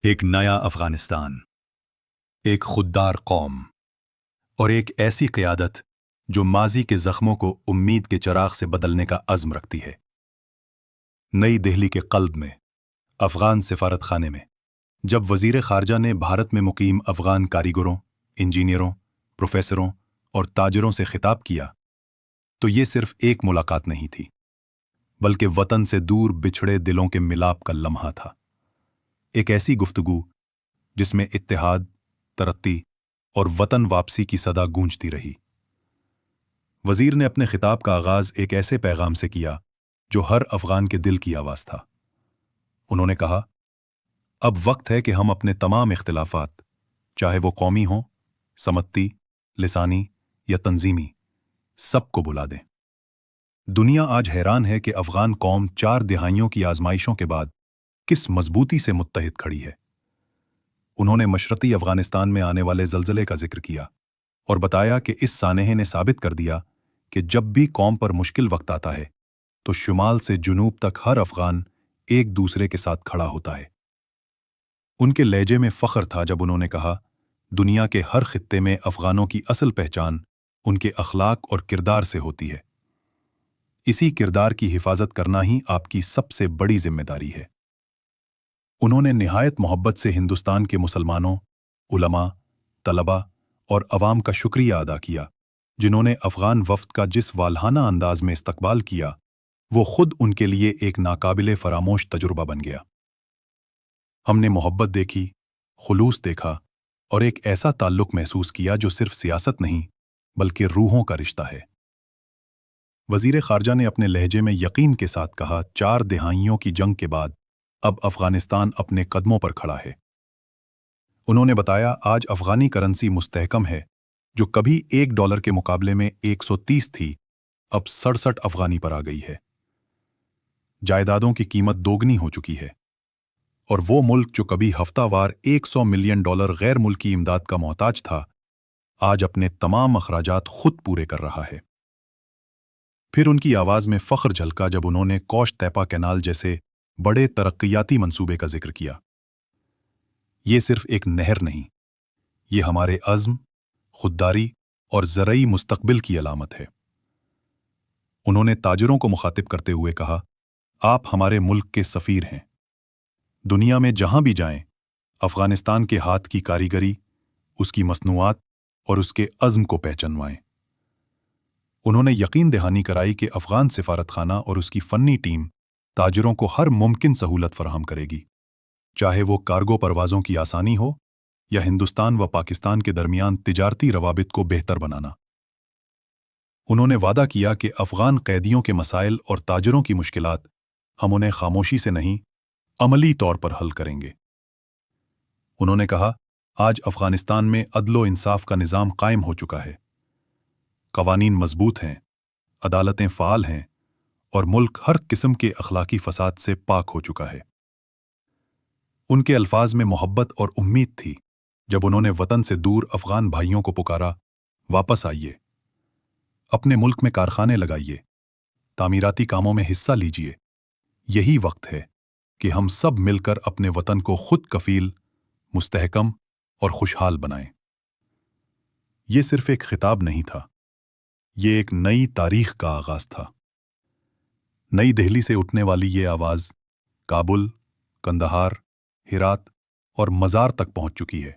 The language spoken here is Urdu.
ایک نیا افغانستان، ایک خوددار قوم اور ایک ایسی قیادت جو ماضی کے زخموں کو امید کے چراغ سے بدلنے کا عزم رکھتی ہے۔ نئی دہلی کے قلب میں، افغان سفارت خانے میں، جب وزیر خارجہ نے بھارت میں مقیم افغان کاریگروں، انجینئروں، پروفیسروں اور تاجروں سے خطاب کیا تو یہ صرف ایک ملاقات نہیں تھی، بلکہ وطن سے دور بچھڑے دلوں کے ملاپ کا لمحہ تھا۔ ایک ایسی گفتگو جس میں اتحاد، ترقی اور وطن واپسی کی صدا گونجتی رہی۔ وزیر نے اپنے خطاب کا آغاز ایک ایسے پیغام سے کیا جو ہر افغان کے دل کی آواز تھا۔ انہوں نے کہا، اب وقت ہے کہ ہم اپنے تمام اختلافات، چاہے وہ قومی ہوں، سمتی، لسانی یا تنظیمی، سب کو بھلا دیں۔ دنیا آج حیران ہے کہ افغان قوم 4 دہائیوں کی آزمائشوں کے بعد کس مضبوطی سے متحد کھڑی ہے۔ انہوں نے مشرقی افغانستان میں آنے والے زلزلے کا ذکر کیا اور بتایا کہ اس سانحے نے ثابت کر دیا کہ جب بھی قوم پر مشکل وقت آتا ہے تو شمال سے جنوب تک ہر افغان ایک دوسرے کے ساتھ کھڑا ہوتا ہے۔ ان کے لہجے میں فخر تھا جب انہوں نے کہا، دنیا کے ہر خطے میں افغانوں کی اصل پہچان ان کے اخلاق اور کردار سے ہوتی ہے۔ اسی کردار کی حفاظت کرنا ہی آپ کی سب سے بڑی ذمہ داری ہے۔ انہوں نے نہایت محبت سے ہندوستان کے مسلمانوں، علماء، طلباء اور عوام کا شکریہ ادا کیا، جنہوں نے افغان وفد کا جس والہانہ انداز میں استقبال کیا، وہ خود ان کے لیے ایک ناقابل فراموش تجربہ بن گیا۔ ہم نے محبت دیکھی، خلوص دیکھا اور ایک ایسا تعلق محسوس کیا جو صرف سیاست نہیں بلکہ روحوں کا رشتہ ہے۔ وزیر خارجہ نے اپنے لہجے میں یقین کے ساتھ کہا، 4 دہائیوں کی جنگ کے بعد اب افغانستان اپنے قدموں پر کھڑا ہے۔ انہوں نے بتایا، آج افغانی کرنسی مستحکم ہے، جو کبھی $1 کے مقابلے میں 130 تھی، اب 67 افغانی پر آ گئی ہے۔ جائیدادوں کی قیمت دوگنی ہو چکی ہے، اور وہ ملک جو کبھی ہفتہ وار $100 ملین غیر ملکی امداد کا محتاج تھا، آج اپنے تمام اخراجات خود پورے کر رہا ہے۔ پھر ان کی آواز میں فخر جھلکا جب انہوں نے کوش تیپا کینال جیسے بڑے ترقیاتی منصوبے کا ذکر کیا۔ یہ صرف ایک نہر نہیں، یہ ہمارے عزم، خودداری اور زرعی مستقبل کی علامت ہے۔ انہوں نے تاجروں کو مخاطب کرتے ہوئے کہا، آپ ہمارے ملک کے سفیر ہیں۔ دنیا میں جہاں بھی جائیں، افغانستان کے ہاتھ کی کاریگری، اس کی مصنوعات اور اس کے عزم کو پہچانوائیں۔ انہوں نے یقین دہانی کرائی کہ افغان سفارت خانہ اور اس کی فنی ٹیم تاجروں کو ہر ممکن سہولت فراہم کرے گی، چاہے وہ کارگو پروازوں کی آسانی ہو یا ہندوستان و پاکستان کے درمیان تجارتی روابط کو بہتر بنانا۔ انہوں نے وعدہ کیا کہ افغان قیدیوں کے مسائل اور تاجروں کی مشکلات ہم انہیں خاموشی سے نہیں، عملی طور پر حل کریں گے۔ انہوں نے کہا، آج افغانستان میں عدل و انصاف کا نظام قائم ہو چکا ہے، قوانین مضبوط ہیں، عدالتیں فعال ہیں اور ملک ہر قسم کے اخلاقی فساد سے پاک ہو چکا ہے۔ ان کے الفاظ میں محبت اور امید تھی جب انہوں نے وطن سے دور افغان بھائیوں کو پکارا، واپس آئیے، اپنے ملک میں کارخانے لگائیے، تعمیراتی کاموں میں حصہ لیجیے۔ یہی وقت ہے کہ ہم سب مل کر اپنے وطن کو خود کفیل، مستحکم اور خوشحال بنائیں۔ یہ صرف ایک خطاب نہیں تھا، یہ ایک نئی تاریخ کا آغاز تھا۔ نئی دہلی سے اٹھنے والی یہ آواز کابل، قندھار، ہرات اور مزار تک پہنچ چکی ہے۔